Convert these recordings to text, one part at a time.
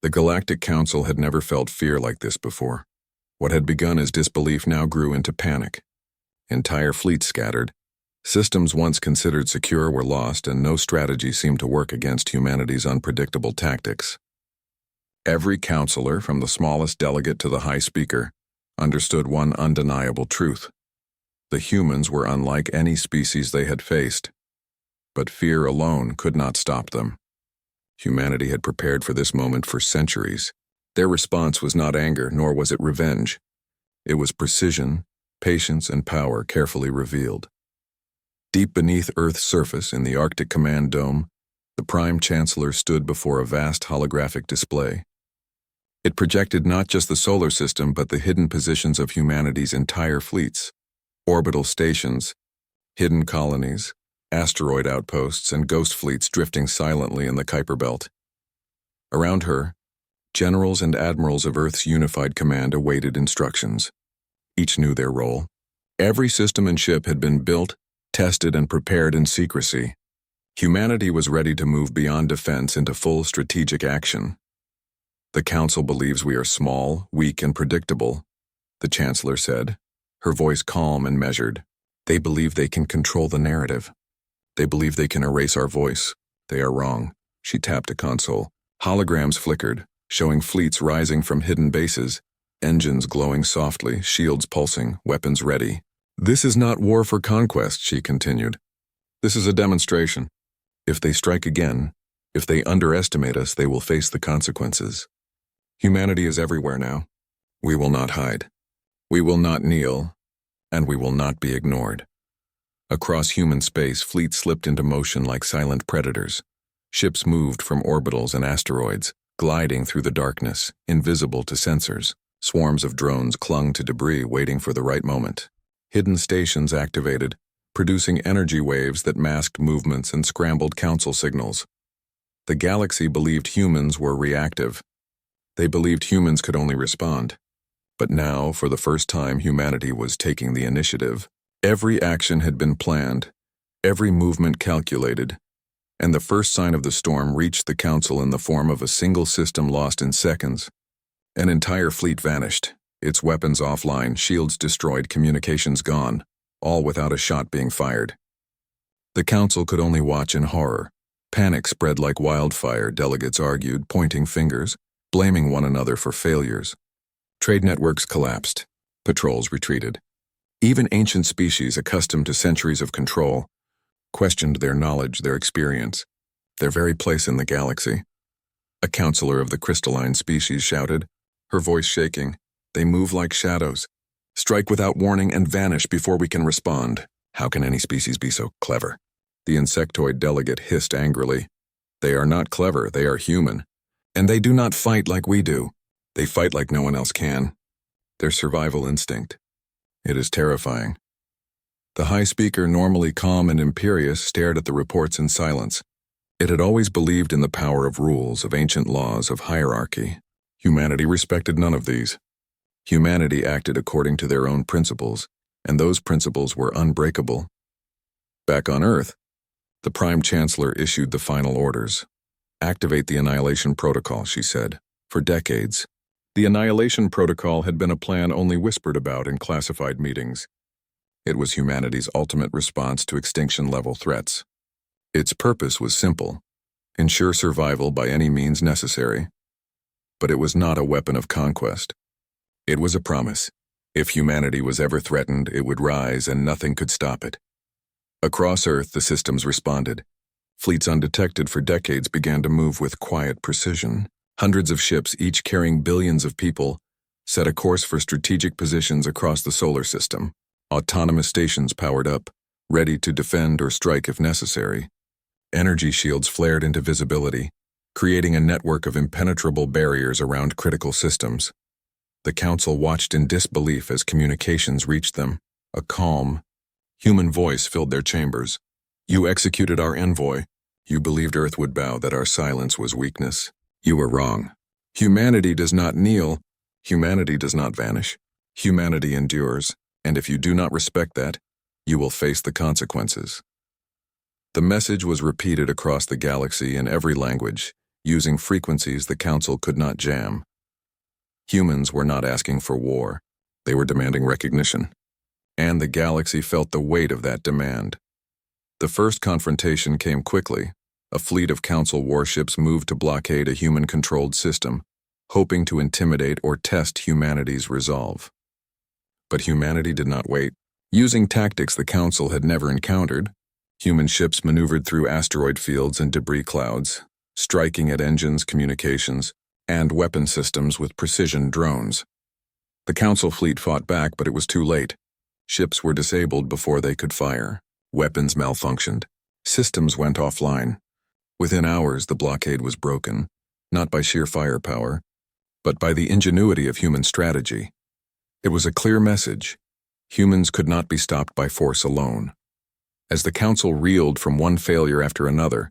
The Galactic Council had never felt fear like this before. What had begun as disbelief now grew into panic. Entire fleets scattered. Systems once considered secure were lost, and no strategy seemed to work against humanity's unpredictable tactics. Every counselor, from the smallest delegate to the high speaker, understood one undeniable truth. The humans were unlike any species they had faced. But fear alone could not stop them. Humanity had prepared for this moment for centuries. Their response was not anger, nor was it revenge. It was precision, patience, and power carefully revealed. Deep beneath Earth's surface, in the Arctic Command Dome, the Prime Chancellor stood before a vast holographic display. It projected not just the solar system, but the hidden positions of humanity's entire fleets, orbital stations, hidden colonies, asteroid outposts, and ghost fleets drifting silently in the Kuiper Belt. Around her, generals and admirals of Earth's unified command awaited instructions. Each knew their role. Every system and ship had been built, tested, and prepared in secrecy. Humanity was ready to move beyond defense into full strategic action. "The Council believes we are small, weak, and predictable," the Chancellor said, her voice calm and measured. "They believe they can control the narrative. They believe they can erase our voice. They are wrong." She tapped a console. Holograms flickered, showing fleets rising from hidden bases, engines glowing softly, shields pulsing, weapons ready. "This is not war for conquest," she continued. "This is a demonstration. If they strike again, if they underestimate us, they will face the consequences. Humanity is everywhere now. We will not hide. We will not kneel, and we will not be ignored." Across human space, fleets slipped into motion like silent predators. Ships moved from orbitals and asteroids, gliding through the darkness, invisible to sensors. Swarms of drones clung to debris, waiting for the right moment. Hidden stations activated, producing energy waves that masked movements and scrambled council signals. The galaxy believed humans were reactive. They believed humans could only respond. But now, for the first time, humanity was taking the initiative. Every action had been planned, every movement calculated, and the first sign of the storm reached the Council in the form of a single system lost in seconds. An entire fleet vanished, its weapons offline, shields destroyed, communications gone, all without a shot being fired. The Council could only watch in horror. Panic spread like wildfire, delegates argued, pointing fingers, blaming one another for failures. Trade networks collapsed, patrols retreated. Even ancient species, accustomed to centuries of control, questioned their knowledge, their experience, their very place in the galaxy. A counselor of the crystalline species shouted, her voice shaking, "They move like shadows, strike without warning and vanish before we can respond. How can any species be so clever?" The insectoid delegate hissed angrily, "They are not clever, they are human. And they do not fight like we do. They fight like no one else can. Their survival instinct. It is terrifying." The high speaker, normally calm and imperious, stared at the reports in silence. It had always believed in the power of rules, of ancient laws, of hierarchy. Humanity respected none of these. Humanity acted according to their own principles, and those principles were unbreakable. Back on Earth, the Prime Chancellor issued the final orders. "Activate the Annihilation Protocol," she said. For decades, the Annihilation Protocol had been a plan only whispered about in classified meetings. It was humanity's ultimate response to extinction-level threats. Its purpose was simple: ensure survival by any means necessary. But it was not a weapon of conquest. It was a promise. If humanity was ever threatened, it would rise and nothing could stop it. Across Earth, the systems responded. Fleets undetected for decades began to move with quiet precision. Hundreds of ships, each carrying billions of people, set a course for strategic positions across the solar system. Autonomous stations powered up, ready to defend or strike if necessary. Energy shields flared into visibility, creating a network of impenetrable barriers around critical systems. The Council watched in disbelief as communications reached them. A calm, human voice filled their chambers. "You executed our envoy. You believed Earth would bow, that our silence was weakness. You were wrong. Humanity does not kneel. Humanity does not vanish. Humanity endures, and if you do not respect that, you will face the consequences." The message was repeated across the galaxy in every language, using frequencies the Council could not jam. Humans were not asking for war. They were demanding recognition. And the galaxy felt the weight of that demand. The first confrontation came quickly. A fleet of Council warships moved to blockade a human-controlled system, hoping to intimidate or test humanity's resolve. But humanity did not wait. Using tactics the Council had never encountered, human ships maneuvered through asteroid fields and debris clouds, striking at engines, communications, and weapon systems with precision drones. The Council fleet fought back, but it was too late. Ships were disabled before they could fire. Weapons malfunctioned. Systems went offline. Within hours, the blockade was broken, not by sheer firepower, but by the ingenuity of human strategy. It was a clear message. Humans could not be stopped by force alone. As the Council reeled from one failure after another,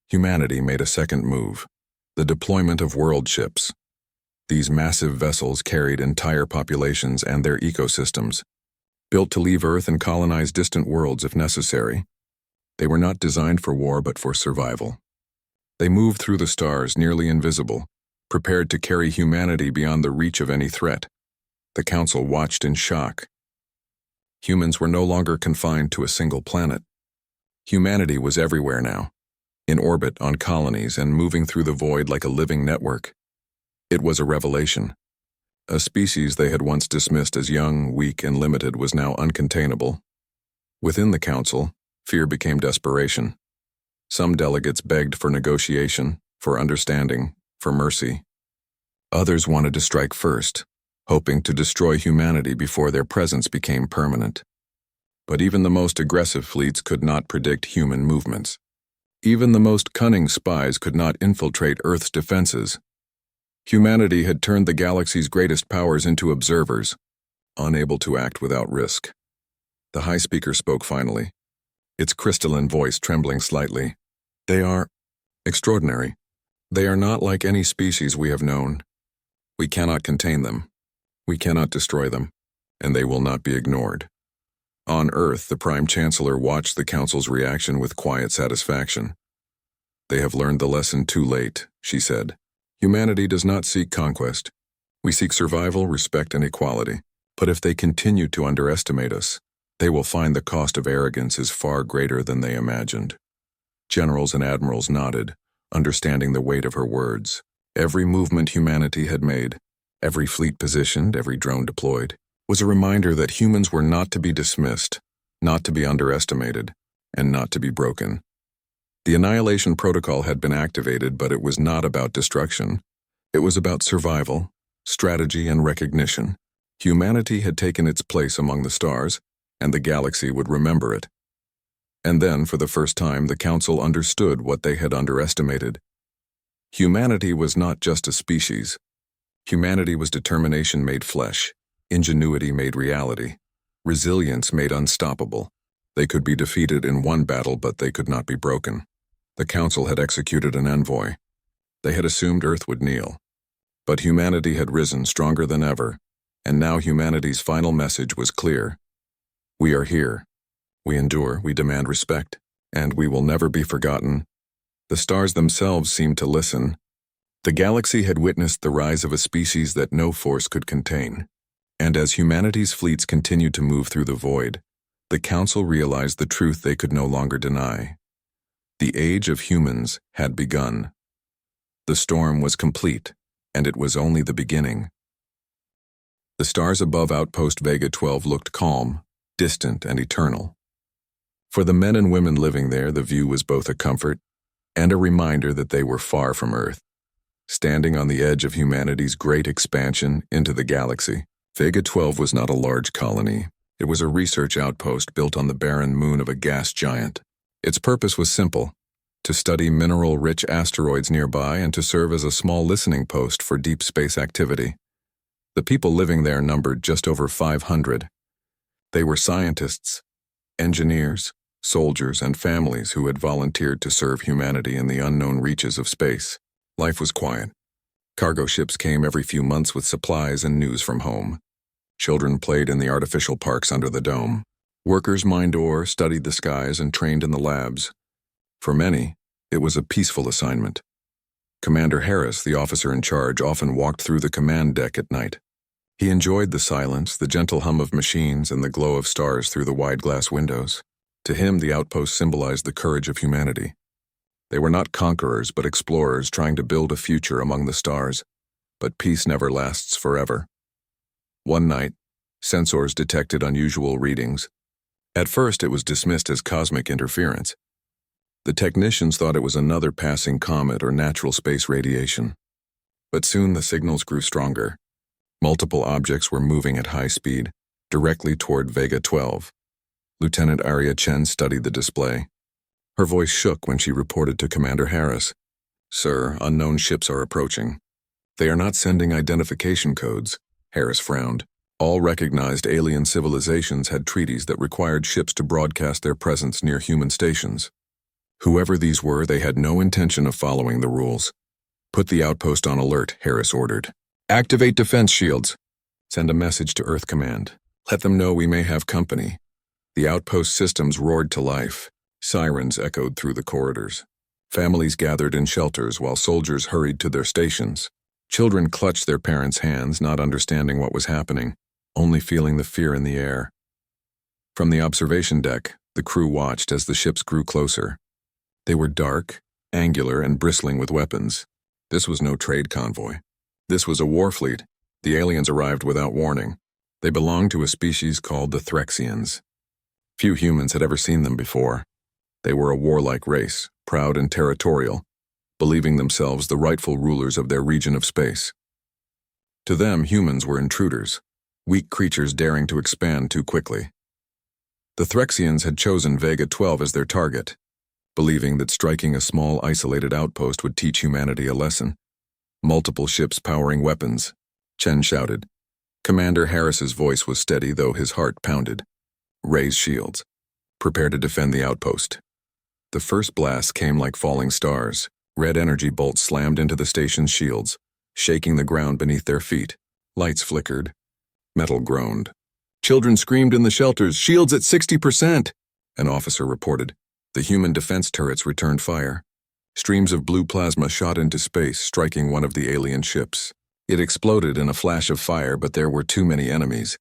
humanity made a second move, the deployment of world ships. These massive vessels carried entire populations and their ecosystems, built to leave Earth and colonize distant worlds if necessary. They were not designed for war but for survival. They moved through the stars, nearly invisible, prepared to carry humanity beyond the reach of any threat. The Council watched in shock. Humans were no longer confined to a single planet. Humanity was everywhere now, in orbit on colonies and moving through the void like a living network. It was a revelation. A species they had once dismissed as young, weak, and limited was now uncontainable. Within the Council, fear became desperation. Some delegates begged for negotiation, for understanding, for mercy. Others wanted to strike first, hoping to destroy humanity before their presence became permanent. But even the most aggressive fleets could not predict human movements. Even the most cunning spies could not infiltrate Earth's defenses. Humanity had turned the galaxy's greatest powers into observers, unable to act without risk. The High Speaker spoke finally, its crystalline voice trembling slightly. They are extraordinary. They are not like any species we have known. We cannot contain them. We cannot destroy them, and they will not be ignored. On Earth, the Prime Chancellor watched the Council's reaction with quiet satisfaction. They have learned the lesson too late, she said. Humanity does not seek conquest. We seek survival, respect, and equality. But if they continue to underestimate us, they will find the cost of arrogance is far greater than they imagined. Generals and admirals nodded, understanding the weight of her words. Every movement humanity had made, every fleet positioned, every drone deployed, was a reminder that humans were not to be dismissed, not to be underestimated, and not to be broken. The Annihilation Protocol had been activated, but it was not about destruction. It was about survival, strategy, and recognition. Humanity had taken its place among the stars, and the galaxy would remember it. And then, for the first time, the Council understood what they had underestimated. Humanity was not just a species. Humanity was determination made flesh, ingenuity made reality, resilience made unstoppable. They could be defeated in one battle, but they could not be broken. The Council had executed an envoy. They had assumed Earth would kneel. But humanity had risen stronger than ever, and now humanity's final message was clear. We are here. We endure, we demand respect, and we will never be forgotten. The stars themselves seemed to listen. The galaxy had witnessed the rise of a species that no force could contain. And as humanity's fleets continued to move through the void, the Council realized the truth they could no longer deny. The age of humans had begun. The storm was complete, and it was only the beginning. The stars above Outpost Vega 12 looked calm, distant, and eternal. For the men and women living there, the view was both a comfort and a reminder that they were far from Earth, standing on the edge of humanity's great expansion into the galaxy. Vega 12 was not a large colony. It was a research outpost built on the barren moon of a gas giant. Its purpose was simple: to study mineral-rich asteroids nearby and to serve as a small listening post for deep space activity. The people living there numbered just over 500. They were scientists, engineers, soldiers, and families who had volunteered to serve humanity in the unknown reaches of space. Life was quiet. Cargo ships came every few months with supplies and news from home. Children played in the artificial parks under the dome. Workers mined ore, studied the skies, and trained in the labs. For many, it was a peaceful assignment. Commander Harris, the officer in charge, often walked through the command deck at night. He enjoyed the silence, the gentle hum of machines, and the glow of stars through the wide glass windows. To him, the outpost symbolized the courage of humanity. They were not conquerors, but explorers trying to build a future among the stars. But peace never lasts forever. One night, sensors detected unusual readings. At first, it was dismissed as cosmic interference. The technicians thought it was another passing comet or natural space radiation. But soon the signals grew stronger. Multiple objects were moving at high speed, directly toward Vega 12. Lieutenant Arya Chen studied the display. Her voice shook when she reported to Commander Harris. "Sir, unknown ships are approaching. They are not sending identification codes." Harris frowned. All recognized alien civilizations had treaties that required ships to broadcast their presence near human stations. Whoever these were, they had no intention of following the rules. "Put the outpost on alert," Harris ordered. "Activate defense shields. Send a message to Earth Command. Let them know we may have company." The outpost systems roared to life. Sirens echoed through the corridors. Families gathered in shelters while soldiers hurried to their stations. Children clutched their parents' hands, not understanding what was happening, only feeling the fear in the air. From the observation deck, the crew watched as the ships grew closer. They were dark, angular, and bristling with weapons. This was no trade convoy. This was a war fleet. The aliens arrived without warning. They belonged to a species called the Threxians. Few humans had ever seen them before. They were a warlike race, proud and territorial, believing themselves the rightful rulers of their region of space. To them, humans were intruders, weak creatures daring to expand too quickly. The Threxians had chosen Vega 12 as their target, believing that striking a small, isolated outpost would teach humanity a lesson. Multiple ships powering weapons. Chen shouted. Commander Harris's voice was steady, though his heart pounded. "Raise shields. Prepare to defend the outpost." The first blast came like falling stars. Red energy bolts slammed into the station's shields, shaking the ground beneath their feet. Lights flickered. Metal groaned. Children screamed in the shelters, "Shields at 60%!" An officer reported. The human defense turrets returned fire. Streams of blue plasma shot into space, striking one of the alien ships. It exploded in a flash of fire, but there were too many enemies.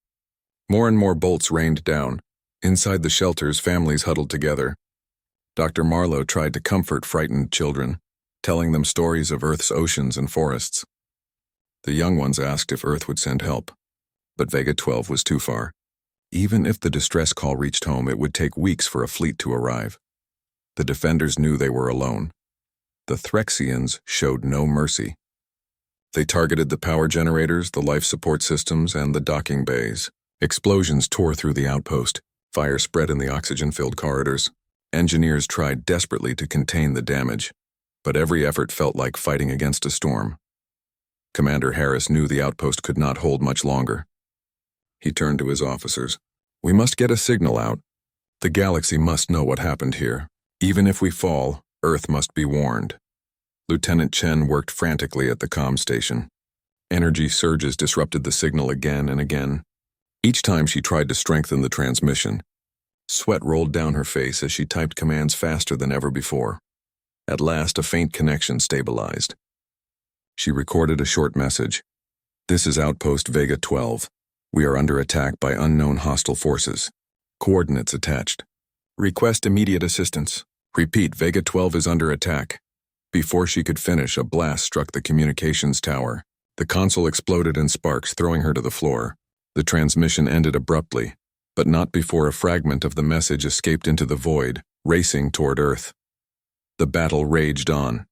More and more bolts rained down. Inside the shelters, families huddled together. Dr. Marlowe tried to comfort frightened children, telling them stories of Earth's oceans and forests. The young ones asked if Earth would send help, but Vega 12 was too far. Even if the distress call reached home, it would take weeks for a fleet to arrive. The defenders knew they were alone. The Threxians showed no mercy. They targeted the power generators, the life support systems, and the docking bays. Explosions tore through the outpost. Fire spread in the oxygen-filled corridors. Engineers tried desperately to contain the damage, but every effort felt like fighting against a storm. Commander Harris knew the outpost could not hold much longer. He turned to his officers. "We must get a signal out. The galaxy must know what happened here. Even if we fall, Earth must be warned." Lieutenant Chen worked frantically at the comm station. Energy surges disrupted the signal again and again. Each time she tried to strengthen the transmission. Sweat rolled down her face as she typed commands faster than ever before. At last, a faint connection stabilized. She recorded a short message. "This is Outpost Vega 12. We are under attack by unknown hostile forces. Coordinates attached. Request immediate assistance. Repeat, Vega 12 is under attack." Before she could finish, a blast struck the communications tower. The console exploded in sparks, throwing her to the floor. The transmission ended abruptly, but not before a fragment of the message escaped into the void, racing toward Earth. The battle raged on.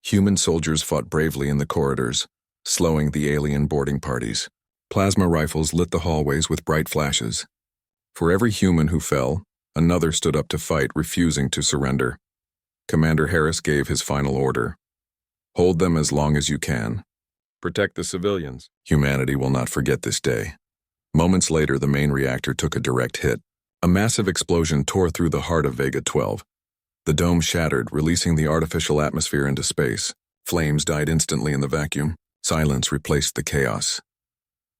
Human soldiers fought bravely in the corridors, slowing the alien boarding parties. Plasma rifles lit the hallways with bright flashes. For every human who fell, another stood up to fight, refusing to surrender. Commander Harris gave his final order. "Hold them as long as you can. Protect the civilians. Humanity will not forget this day." Moments later, the main reactor took a direct hit. A massive explosion tore through the heart of Vega 12. The dome shattered, releasing the artificial atmosphere into space. Flames died instantly in the vacuum. Silence replaced the chaos.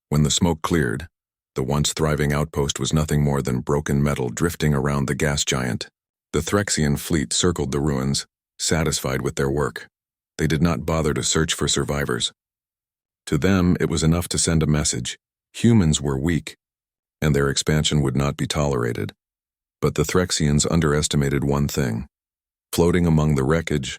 When the smoke cleared, the once thriving outpost was nothing more than broken metal drifting around the gas giant. The Threxian fleet circled the ruins, satisfied with their work. They did not bother to search for survivors. To them, it was enough to send a message. Humans were weak, and their expansion would not be tolerated. But the Threxians underestimated one thing. Floating among the wreckage,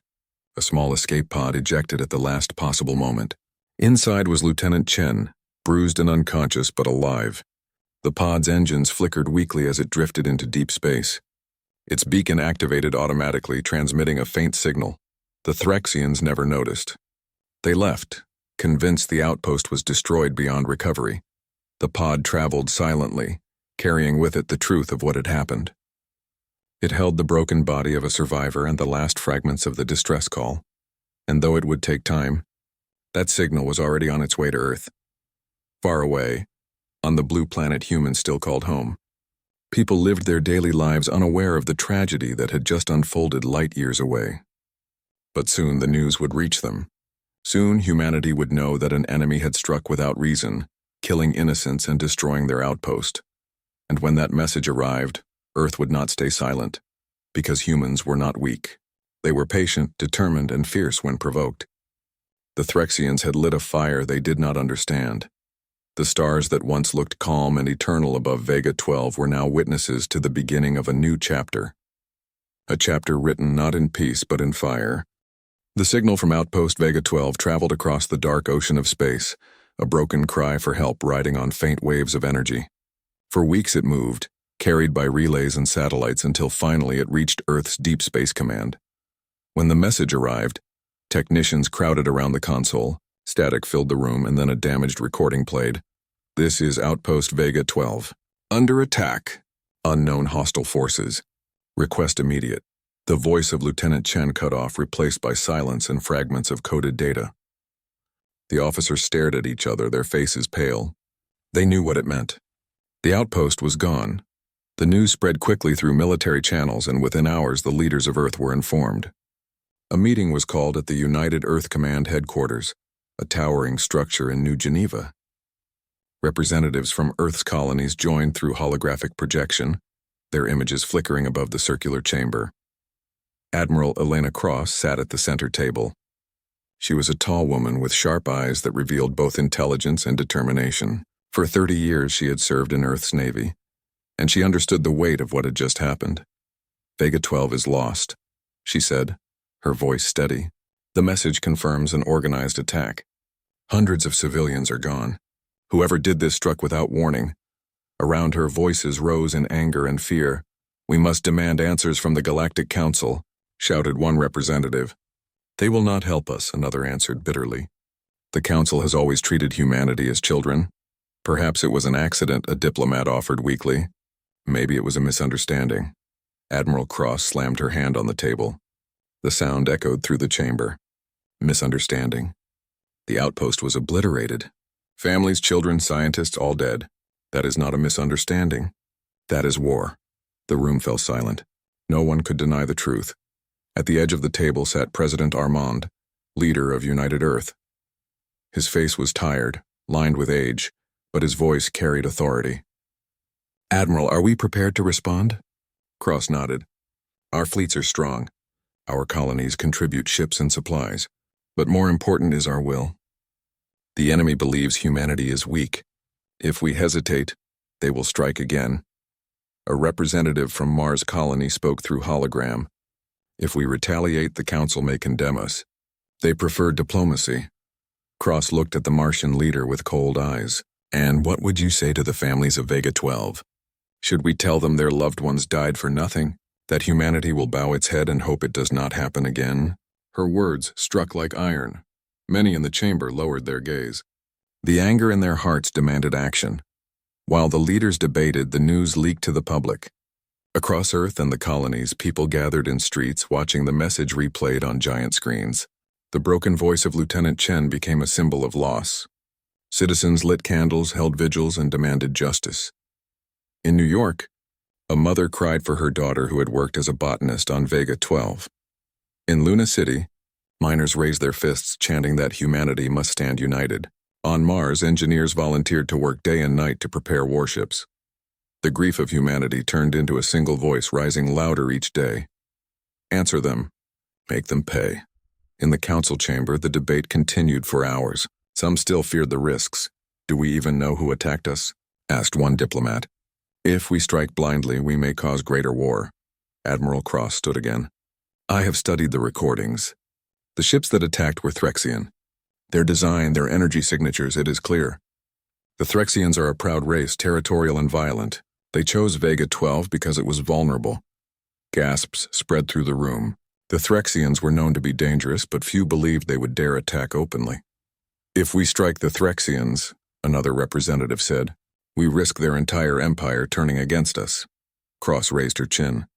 a small escape pod ejected at the last possible moment. Inside was Lieutenant Chen, bruised and unconscious but alive. The pod's engines flickered weakly as it drifted into deep space. Its beacon activated automatically, transmitting a faint signal. The Threxians never noticed. They left, convinced the outpost was destroyed beyond recovery. The pod traveled silently, carrying with it the truth of what had happened. It held the broken body of a survivor and the last fragments of the distress call. And though it would take time, that signal was already on its way to Earth. Far away, on the blue planet humans still called home, people lived their daily lives unaware of the tragedy that had just unfolded light years away. But soon the news would reach them. Soon humanity would know that an enemy had struck without reason, killing innocents and destroying their outpost. And when that message arrived, Earth would not stay silent, because humans were not weak. They were patient, determined, and fierce when provoked. The Threxians had lit a fire they did not understand. The stars that once looked calm and eternal above Vega 12 were now witnesses to the beginning of a new chapter. A chapter written not in peace but in fire. The signal from Outpost Vega 12 traveled across the dark ocean of space, a broken cry for help riding on faint waves of energy. For weeks it moved, carried by relays and satellites until finally it reached Earth's Deep Space Command. When the message arrived, technicians crowded around the console, static filled the room, and then a damaged recording played. This is Outpost Vega 12. Under attack. Unknown hostile forces. Request immediate. The voice of Lieutenant Chen cut off, replaced by silence and fragments of coded data. The officers stared at each other, their faces pale. They knew what it meant. The outpost was gone. The news spread quickly through military channels, and within hours the leaders of Earth were informed. A meeting was called at the United Earth Command headquarters, a towering structure in New Geneva. Representatives from Earth's colonies joined through holographic projection, their images flickering above the circular chamber. Admiral Elena Cross sat at the center table. She was a tall woman with sharp eyes that revealed both intelligence and determination. For 30 years she had served in Earth's Navy, and she understood the weight of what had just happened. Vega 12 is lost, she said, her voice steady. The message confirms an organized attack. Hundreds of civilians are gone. Whoever did this struck without warning. Around her, voices rose in anger and fear. We must demand answers from the Galactic Council, shouted one representative. They will not help us, another answered bitterly. The Council has always treated humanity as children. Perhaps it was an accident, a diplomat offered weakly. Maybe it was a misunderstanding. Admiral Cross slammed her hand on the table. The sound echoed through the chamber. Misunderstanding. The outpost was obliterated. Families, children, scientists, all dead. That is not a misunderstanding. That is war. The room fell silent. No one could deny the truth. At the edge of the table sat President Armand, leader of United Earth. His face was tired, lined with age, but his voice carried authority. Admiral, are we prepared to respond? Cross nodded. Our fleets are strong. Our colonies contribute ships and supplies. But more important is our will. The enemy believes humanity is weak. If we hesitate, they will strike again. A representative from Mars colony spoke through hologram. If we retaliate, the Council may condemn us. They prefer diplomacy. Cross looked at the Martian leader with cold eyes. And what would you say to the families of Vega 12? Should we tell them their loved ones died for nothing? That humanity will bow its head and hope it does not happen again? Her words struck like iron. Many in the chamber lowered their gaze. The anger in their hearts demanded action. While the leaders debated, the news leaked to the public. Across Earth and the colonies, people gathered in streets watching the message replayed on giant screens. The broken voice of Lieutenant Chen became a symbol of loss. Citizens lit candles, held vigils, and demanded justice. In New York, a mother cried for her daughter who had worked as a botanist on Vega 12. In Luna City, miners raised their fists, chanting that humanity must stand united. On Mars, engineers volunteered to work day and night to prepare warships. The grief of humanity turned into a single voice, rising louder each day. Answer them. Make them pay. In the council chamber, the debate continued for hours. Some still feared the risks. "Do we even know who attacked us?" asked one diplomat. "If we strike blindly, we may cause greater war." Admiral Cross stood again. "I have studied the recordings. The ships that attacked were Threxian. Their design, their energy signatures, it is clear. The Threxians are a proud race, territorial and violent. They chose Vega 12 because it was vulnerable." Gasps spread through the room. The Threxians were known to be dangerous, but few believed they would dare attack openly. "If we strike the Threxians," another representative said, "we risk their entire empire turning against us." Cross raised her chin.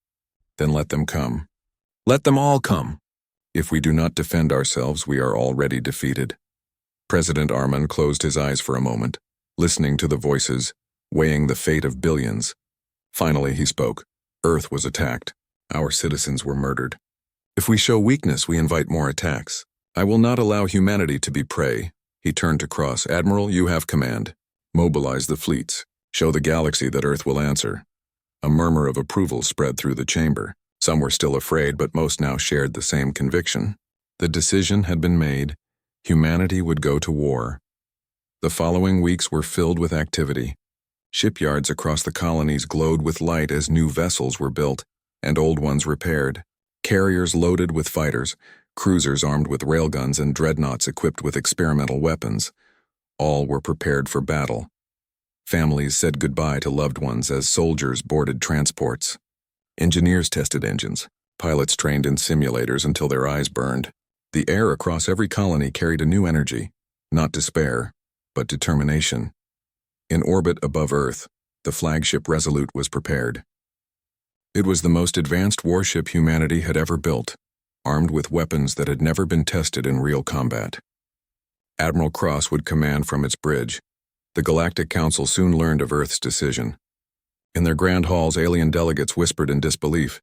"Then let them come. Let them all come. If we do not defend ourselves, we are already defeated." President Arman closed his eyes for a moment, listening to the voices, weighing the fate of billions. Finally he spoke. "Earth was attacked. Our citizens were murdered. If we show weakness, we invite more attacks. I will not allow humanity to be prey." He turned to Cross. "Admiral, you have command. Mobilize the fleets. Show the galaxy that Earth will answer." A murmur of approval spread through the chamber. Some were still afraid, but most now shared the same conviction. The decision had been made. Humanity would go to war. The following weeks were filled with activity. Shipyards across the colonies glowed with light as new vessels were built and old ones repaired. Carriers loaded with fighters, cruisers armed with railguns, and dreadnoughts equipped with experimental weapons. All were prepared for battle. Families said goodbye to loved ones as soldiers boarded transports. Engineers tested engines. Pilots trained in simulators until their eyes burned. The air across every colony carried a new energy, not despair, but determination. In orbit above Earth, the flagship Resolute was prepared. It was the most advanced warship humanity had ever built, armed with weapons that had never been tested in real combat. Admiral Cross would command from its bridge. The Galactic Council soon learned of Earth's decision. In their grand halls, alien delegates whispered in disbelief.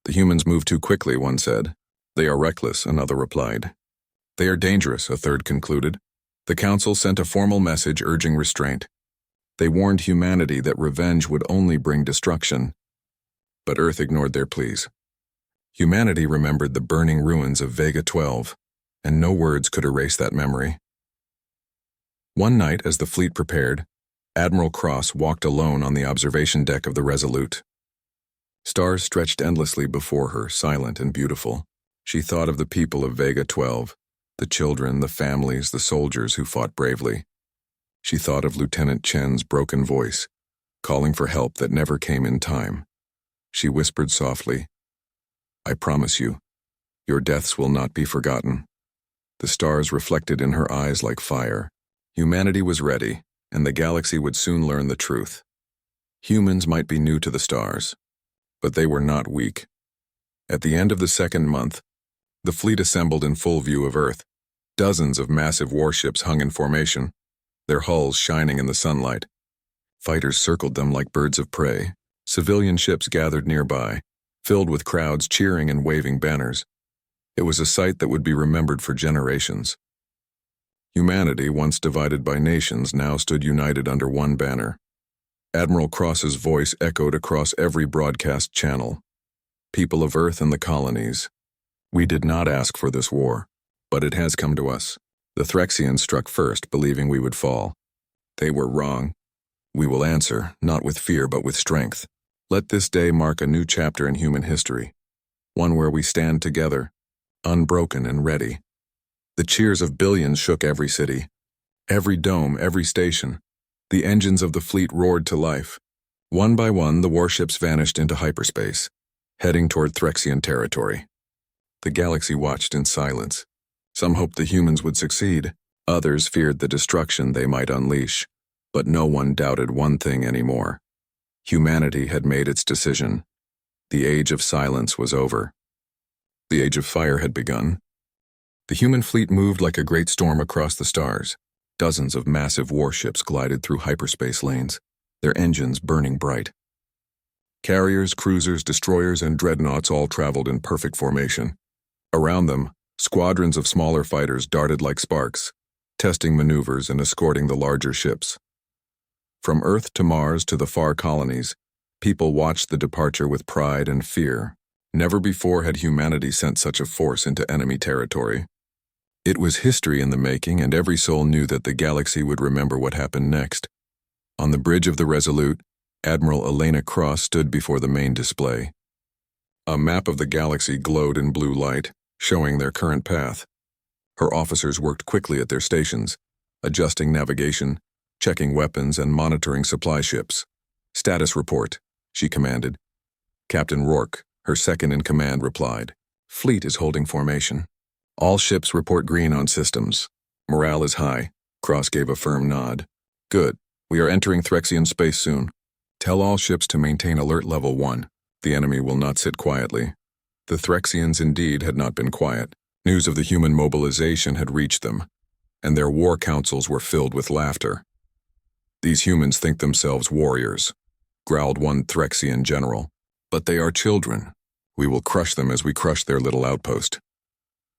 "The humans move too quickly," one said. "They are reckless," another replied. "They are dangerous," a third concluded. The Council sent a formal message urging restraint. They warned humanity that revenge would only bring destruction. But Earth ignored their pleas. Humanity remembered the burning ruins of Vega 12, and no words could erase that memory. One night, as the fleet prepared, Admiral Cross walked alone on the observation deck of the Resolute. Stars stretched endlessly before her, silent and beautiful. She thought of the people of Vega 12, the children, the families, the soldiers who fought bravely. She thought of Lieutenant Chen's broken voice, calling for help that never came in time. She whispered softly, "I promise you, your deaths will not be forgotten." The stars reflected in her eyes like fire. Humanity was ready, and the galaxy would soon learn the truth. Humans might be new to the stars, but they were not weak. At the end of the second month, the fleet assembled in full view of Earth. Dozens of massive warships hung in formation, their hulls shining in the sunlight. Fighters circled them like birds of prey. Civilian ships gathered nearby, filled with crowds cheering and waving banners. It was a sight that would be remembered for generations. Humanity, once divided by nations, now stood united under one banner. Admiral Cross's voice echoed across every broadcast channel. "People of Earth and the colonies, we did not ask for this war, but it has come to us. The Threxians struck first, believing we would fall. They were wrong. We will answer, not with fear but with strength. Let this day mark a new chapter in human history, one where we stand together, unbroken and ready." The cheers of billions shook every city, every dome, every station. The engines of the fleet roared to life. One by one, the warships vanished into hyperspace, heading toward Threxian territory. The galaxy watched in silence. Some hoped the humans would succeed. Others feared the destruction they might unleash. But no one doubted one thing anymore. Humanity had made its decision. The age of silence was over. The age of fire had begun. The human fleet moved like a great storm across the stars. Dozens of massive warships glided through hyperspace lanes, their engines burning bright. Carriers, cruisers, destroyers, and dreadnoughts all traveled in perfect formation. Around them, squadrons of smaller fighters darted like sparks, testing maneuvers and escorting the larger ships. From Earth to Mars to the far colonies, people watched the departure with pride and fear. Never before had humanity sent such a force into enemy territory. It was history in the making, and every soul knew that the galaxy would remember what happened next. On the bridge of the Resolute, Admiral Elena Cross stood before the main display. A map of the galaxy glowed in blue light, showing their current path. Her officers worked quickly at their stations, adjusting navigation, checking weapons, and monitoring supply ships. "Status report," she commanded. Captain Rourke, her second-in-command, replied. "Fleet is holding formation. All ships report green on systems. Morale is high." Cross gave a firm nod. "Good. We are entering Threxian space soon. Tell all ships to maintain alert level 1. The enemy will not sit quietly." The Threxians indeed had not been quiet. News of the human mobilization had reached them, and their war councils were filled with laughter. "These humans think themselves warriors," growled one Threxian general. "But they are children. We will crush them as we crush their little outpost."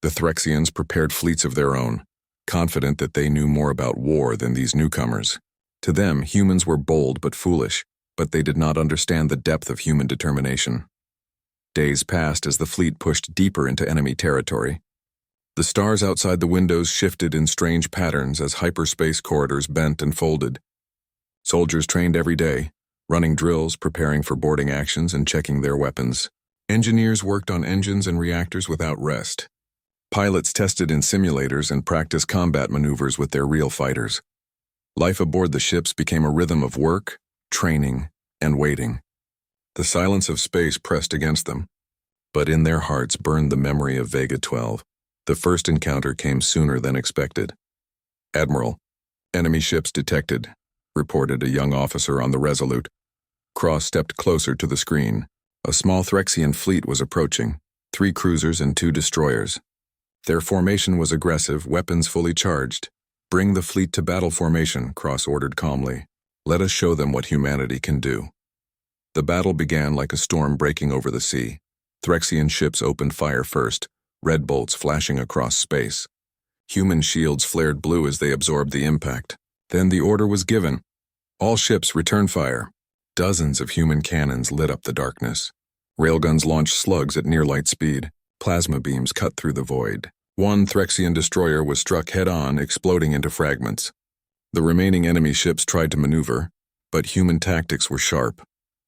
The Threxians prepared fleets of their own, confident that they knew more about war than these newcomers. To them, humans were bold but foolish, but they did not understand the depth of human determination. Days passed as the fleet pushed deeper into enemy territory. The stars outside the windows shifted in strange patterns as hyperspace corridors bent and folded. Soldiers trained every day, running drills, preparing for boarding actions, and checking their weapons. Engineers worked on engines and reactors without rest. Pilots tested in simulators and practiced combat maneuvers with their real fighters. Life aboard the ships became a rhythm of work, training, and waiting. The silence of space pressed against them, but in their hearts burned the memory of Vega 12. The first encounter came sooner than expected. "Admiral, enemy ships detected," reported a young officer on the Resolute. Cross stepped closer to the screen. A small Threxian fleet was approaching, 3 cruisers and 2 destroyers. Their formation was aggressive, weapons fully charged. "Bring the fleet to battle formation," Cross ordered calmly. "Let us show them what humanity can do." The battle began like a storm breaking over the sea. Threxian ships opened fire first, red bolts flashing across space. Human shields flared blue as they absorbed the impact. Then the order was given. "All ships return fire." Dozens of human cannons lit up the darkness. Railguns launched slugs at near-light speed. Plasma beams cut through the void. One Threxian destroyer was struck head-on, exploding into fragments. The remaining enemy ships tried to maneuver, but human tactics were sharp.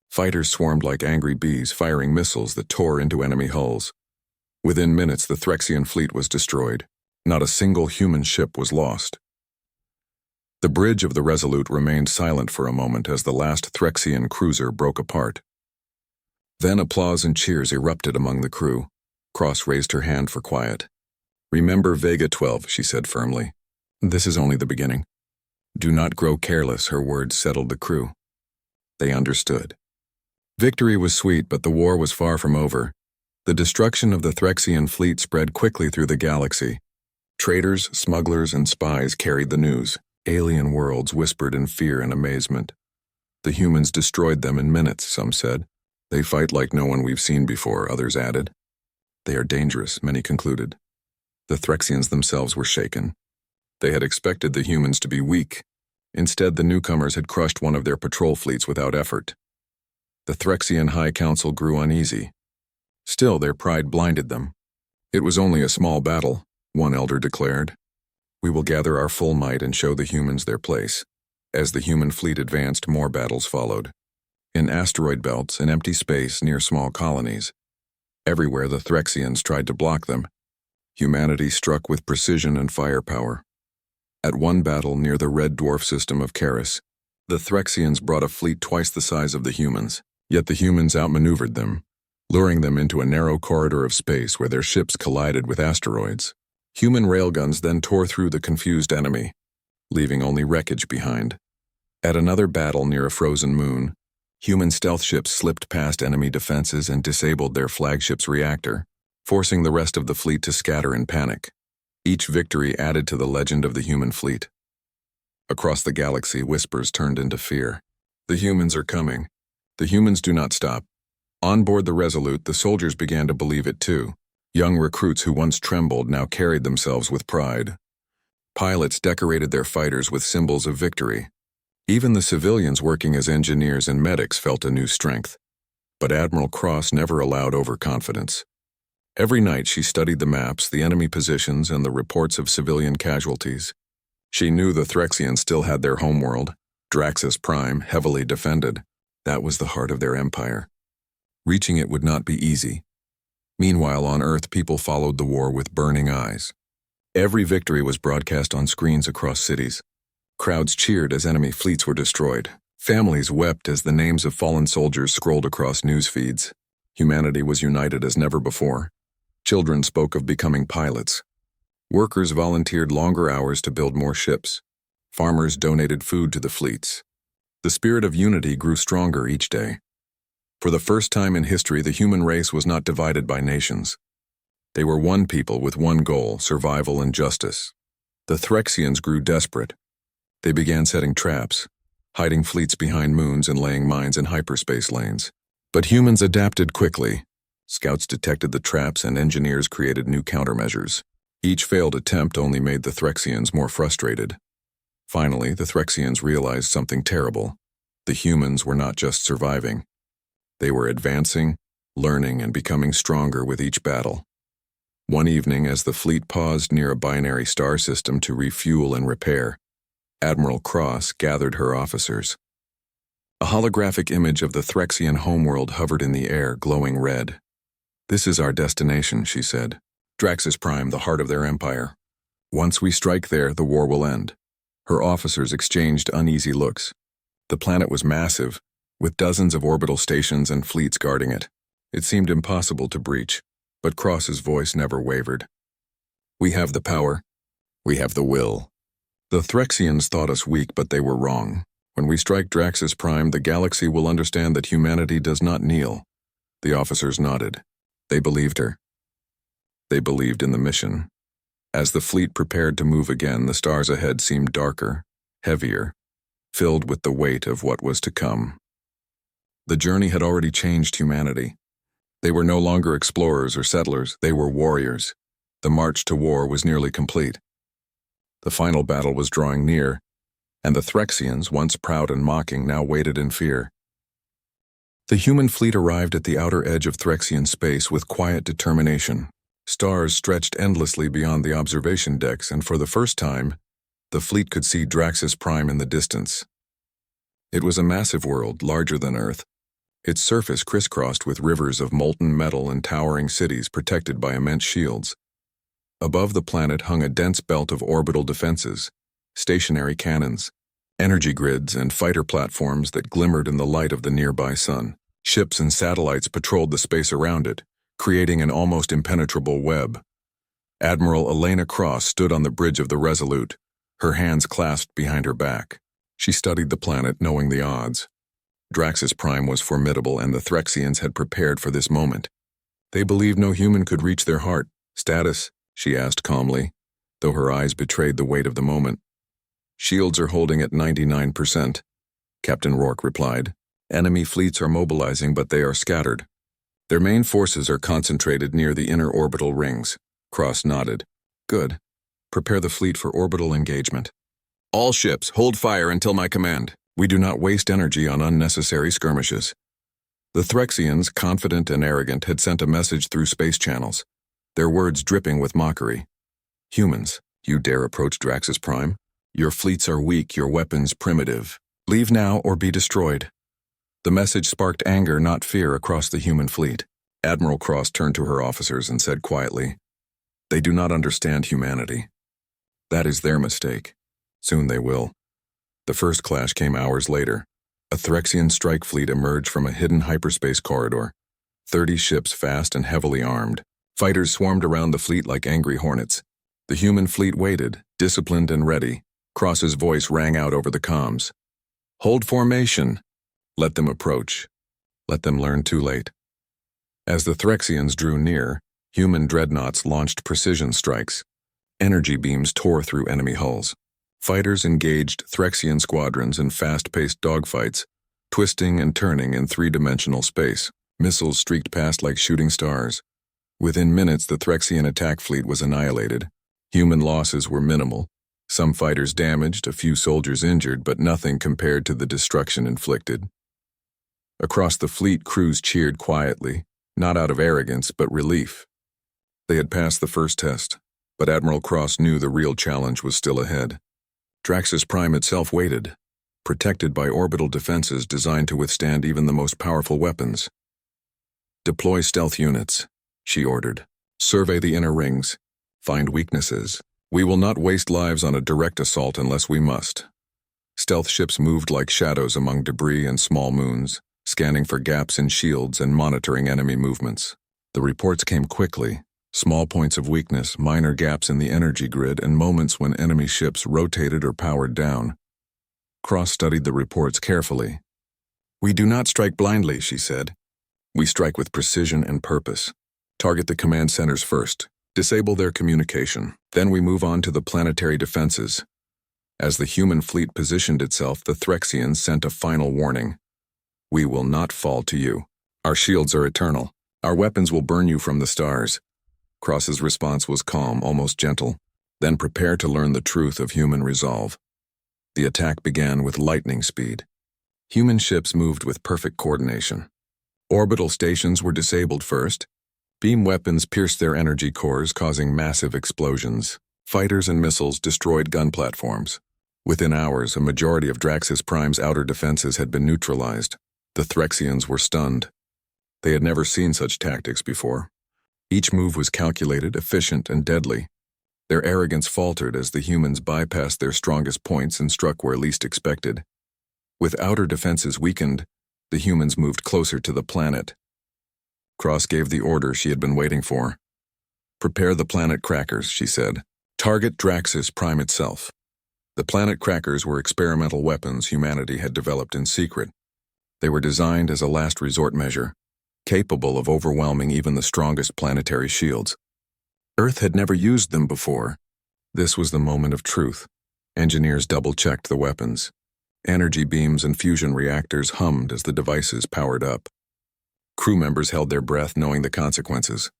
Fighters swarmed like angry bees, firing missiles that tore into enemy hulls. Within minutes, the Threxian fleet was destroyed. Not a single human ship was lost. The bridge of the Resolute remained silent for a moment as the last Threxian cruiser broke apart. Then applause and cheers erupted among the crew. Cross raised her hand for quiet. "Remember Vega 12, she said firmly. "This is only the beginning." "Do not grow careless," her words settled the crew. They understood. Victory was sweet, but the war was far from over. The destruction of the Threxian fleet spread quickly through the galaxy. Traders, smugglers, and spies carried the news. Alien worlds whispered in fear and amazement. "The humans destroyed them in minutes," some said. "They fight like no one we've seen before," others added. "They are dangerous," many concluded. The Threxians themselves were shaken. They had expected the humans to be weak. Instead, the newcomers had crushed one of their patrol fleets without effort. The Threxian High Council grew uneasy. Still, their pride blinded them. "It was only a small battle," one elder declared. "We will gather our full might and show the humans their place." As the human fleet advanced, more battles followed. In asteroid belts, in empty space near small colonies. Everywhere the Threxians tried to block them. Humanity struck with precision and firepower. At one battle near the red dwarf system of Karis, the Threxians brought a fleet twice the size of the humans, yet the humans outmaneuvered them, luring them into a narrow corridor of space where their ships collided with asteroids. Human railguns then tore through the confused enemy, leaving only wreckage behind. At another battle near a frozen moon, human stealth ships slipped past enemy defenses and disabled their flagship's reactor, forcing the rest of the fleet to scatter in panic. Each victory added to the legend of the human fleet. Across the galaxy, whispers turned into fear. "The humans are coming. The humans do not stop." On board the Resolute, the soldiers began to believe it too. Young recruits who once trembled now carried themselves with pride. Pilots decorated their fighters with symbols of victory. Even the civilians working as engineers and medics felt a new strength. But Admiral Cross never allowed overconfidence. Every night she studied the maps, the enemy positions, and the reports of civilian casualties. She knew the Threxians still had their homeworld, Draxus Prime, heavily defended. That was the heart of their empire. Reaching it would not be easy. Meanwhile, on Earth, people followed the war with burning eyes. Every victory was broadcast on screens across cities. Crowds cheered as enemy fleets were destroyed. Families wept as the names of fallen soldiers scrolled across news feeds. Humanity was united as never before. Children spoke of becoming pilots. Workers volunteered longer hours to build more ships. Farmers donated food to the fleets. The spirit of unity grew stronger each day. For the first time in history, the human race was not divided by nations. They were one people with one goal, survival and justice. The Threxians grew desperate. They began setting traps, hiding fleets behind moons and laying mines in hyperspace lanes. But humans adapted quickly. Scouts detected the traps and engineers created new countermeasures. Each failed attempt only made the Threxians more frustrated. Finally, the Threxians realized something terrible. The humans were not just surviving. They were advancing, learning, and becoming stronger with each battle. One evening, as the fleet paused near a binary star system to refuel and repair, Admiral Cross gathered her officers. A holographic image of the Threxian homeworld hovered in the air, glowing red. "This is our destination," she said. "Draxus Prime, the heart of their empire. Once we strike there, the war will end." Her officers exchanged uneasy looks. The planet was massive, with dozens of orbital stations and fleets guarding it. It seemed impossible to breach, but Cross's voice never wavered. "We have the power. We have the will. The Threxians thought us weak, but they were wrong. When we strike Draxus Prime, the galaxy will understand that humanity does not kneel." The officers nodded. They believed her. They believed in the mission. As the fleet prepared to move again, the stars ahead seemed darker, heavier, filled with the weight of what was to come. The journey had already changed humanity. They were no longer explorers or settlers, they were warriors. The march to war was nearly complete. The final battle was drawing near, and the Threxians, once proud and mocking, now waited in fear. The human fleet arrived at the outer edge of Threxian space with quiet determination. Stars stretched endlessly beyond the observation decks, and for the first time, the fleet could see Draxus Prime in the distance. It was a massive world, larger than Earth, its surface crisscrossed with rivers of molten metal and towering cities protected by immense shields. Above the planet hung a dense belt of orbital defenses, stationary cannons, energy grids, and fighter platforms that glimmered in the light of the nearby sun. Ships and satellites patrolled the space around it, creating an almost impenetrable web. Admiral Elena Cross stood on the bridge of the Resolute, her hands clasped behind her back. She studied the planet, knowing the odds. Draxus Prime was formidable, and the Threxians had prepared for this moment. They believed no human could reach their heart. "Status?" she asked calmly, though her eyes betrayed the weight of the moment. "Shields are holding at 99%, Captain Rourke replied. "Enemy fleets are mobilizing, but they are scattered. Their main forces are concentrated near the inner orbital rings." Cross nodded. "Good. Prepare the fleet for orbital engagement. All ships, hold fire until my command. We do not waste energy on unnecessary skirmishes." The Threxians, confident and arrogant, had sent a message through space channels, their words dripping with mockery. "Humans, you dare approach Draxus Prime? Your fleets are weak, your weapons primitive. Leave now or be destroyed." The message sparked anger, not fear, across the human fleet. Admiral Cross turned to her officers and said quietly, "They do not understand humanity. That is their mistake. Soon they will." The first clash came hours later. A Threxian strike fleet emerged from a hidden hyperspace corridor, 30 ships fast and heavily armed. Fighters swarmed around the fleet like angry hornets. The human fleet waited, disciplined and ready. Cross's voice rang out over the comms. "Hold formation. Let them approach. Let them learn too late." As the Threxians drew near, human dreadnoughts launched precision strikes. Energy beams tore through enemy hulls. Fighters engaged Threxian squadrons in fast-paced dogfights, twisting and turning in three-dimensional space. Missiles streaked past like shooting stars. Within minutes, the Threxian attack fleet was annihilated. Human losses were minimal. Some fighters damaged, a few soldiers injured, but nothing compared to the destruction inflicted. Across the fleet, crews cheered quietly, not out of arrogance but relief. They had passed the first test, but Admiral Cross knew the real challenge was still ahead. Draxus Prime itself waited, protected by orbital defenses designed to withstand even the most powerful weapons. "Deploy stealth units," she ordered. "Survey the inner rings. Find weaknesses. We will not waste lives on a direct assault unless we must." Stealth ships moved like shadows among debris and small moons, scanning for gaps in shields and monitoring enemy movements. The reports came quickly. Small points of weakness, minor gaps in the energy grid, and moments when enemy ships rotated or powered down. Cross studied the reports carefully. "We do not strike blindly," she said. "We strike with precision and purpose. Target the command centers first. Disable their communication. Then we move on to the planetary defenses." As the human fleet positioned itself, the Threxians sent a final warning. "We will not fall to you. Our shields are eternal. Our weapons will burn you from the stars." Cross's response was calm, almost gentle. "Then prepare to learn the truth of human resolve." The attack began with lightning speed. Human ships moved with perfect coordination. Orbital stations were disabled first. Beam weapons pierced their energy cores, causing massive explosions. Fighters and missiles destroyed gun platforms. Within hours, a majority of Draxus Prime's outer defenses had been neutralized. The Threxians were stunned. They had never seen such tactics before. Each move was calculated, efficient, and deadly. Their arrogance faltered as the humans bypassed their strongest points and struck where least expected. With outer defenses weakened, the humans moved closer to the planet. Cross gave the order she had been waiting for. "Prepare the planet crackers," she said. "Target Draxus Prime itself." The planet crackers were experimental weapons humanity had developed in secret. They were designed as a last resort measure, capable of overwhelming even the strongest planetary shields. Earth had never used them before. This was the moment of truth. Engineers double-checked the weapons. Energy beams and fusion reactors hummed as the devices powered up. Crew members held their breath, knowing the consequences.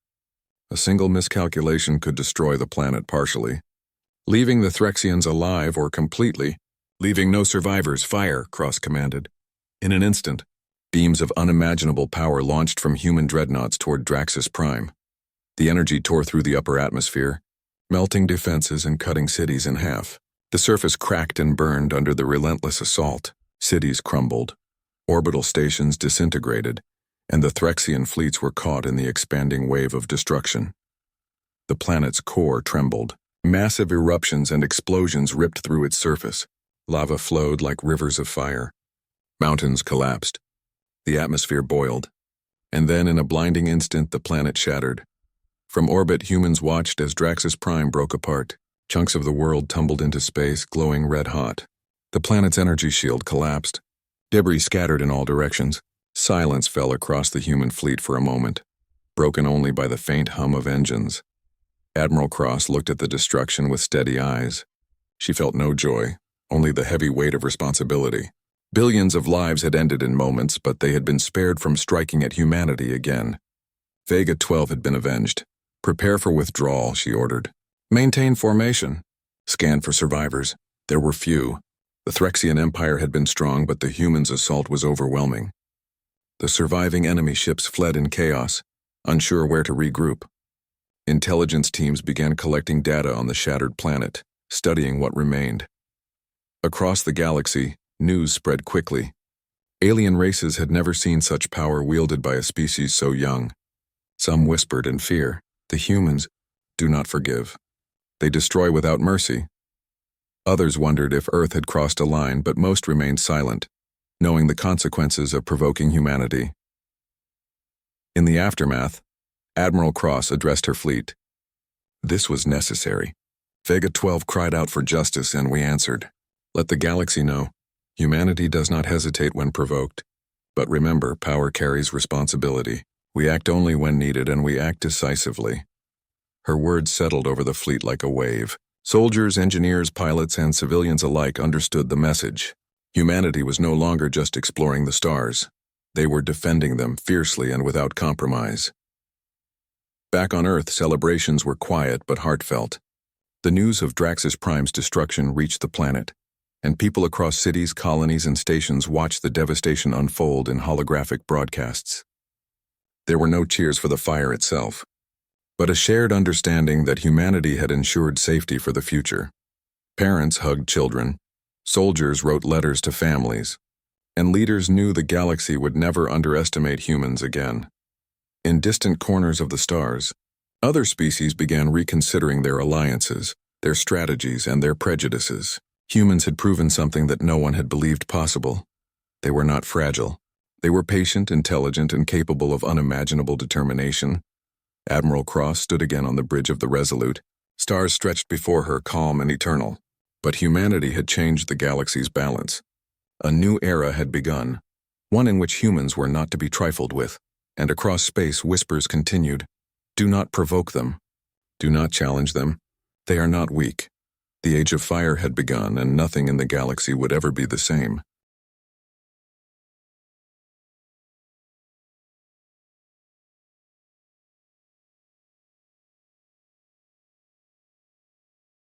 A single miscalculation could destroy the planet partially. Leaving the Threxians alive or completely, leaving no survivors. "Fire," Cross commanded. In an instant, beams of unimaginable power launched from human dreadnoughts toward Draxus Prime. The energy tore through the upper atmosphere, melting defenses and cutting cities in half. The surface cracked and burned under the relentless assault. Cities crumbled. Orbital stations disintegrated, and the Threxian fleets were caught in the expanding wave of destruction. The planet's core trembled. Massive eruptions and explosions ripped through its surface. Lava flowed like rivers of fire. Mountains collapsed. The atmosphere boiled. And then, in a blinding instant, the planet shattered. From orbit, humans watched as Draxus Prime broke apart. Chunks of the world tumbled into space, glowing red-hot. The planet's energy shield collapsed. Debris scattered in all directions. Silence fell across the human fleet for a moment, broken only by the faint hum of engines. Admiral Cross looked at the destruction with steady eyes. She felt no joy, only the heavy weight of responsibility. Billions of lives had ended in moments, but they had been spared from striking at humanity again. Vega 12 had been avenged. "Prepare for withdrawal," she ordered. "Maintain formation. Scan for survivors." There were few. The Threxian Empire had been strong, but the humans' assault was overwhelming. The surviving enemy ships fled in chaos, unsure where to regroup. Intelligence teams began collecting data on the shattered planet, studying what remained. Across the galaxy, news spread quickly. Alien races had never seen such power wielded by a species so young. Some whispered in fear, "The humans do not forgive. They destroy without mercy." Others wondered if Earth had crossed a line, but most remained silent, knowing the consequences of provoking humanity. In the aftermath, Admiral Cross addressed her fleet. "This was necessary. Vega 12 cried out for justice, and we answered. Let the galaxy know. Humanity does not hesitate when provoked. But remember, power carries responsibility. We act only when needed, and we act decisively." Her words settled over the fleet like a wave. Soldiers, engineers, pilots, and civilians alike understood the message. Humanity was no longer just exploring the stars. They were defending them fiercely and without compromise. Back on Earth, celebrations were quiet but heartfelt. The news of Draxus Prime's destruction reached the planet. and people across cities, colonies, and stations watched the devastation unfold in holographic broadcasts. There were no cheers for the fire itself, but a shared understanding that humanity had ensured safety for the future. Parents hugged children, soldiers wrote letters to families, and leaders knew the galaxy would never underestimate humans again. In distant corners of the stars, other species began reconsidering their alliances, their strategies, and their prejudices. Humans had proven something that no one had believed possible. They were not fragile. They were patient, intelligent, and capable of unimaginable determination. Admiral Cross stood again on the bridge of the Resolute, stars stretched before her, calm and eternal. But humanity had changed the galaxy's balance. A new era had begun, one in which humans were not to be trifled with, and across space whispers continued. Do not provoke them. Do not challenge them. They are not weak. The Age of Fire had begun, and nothing in the galaxy would ever be the same.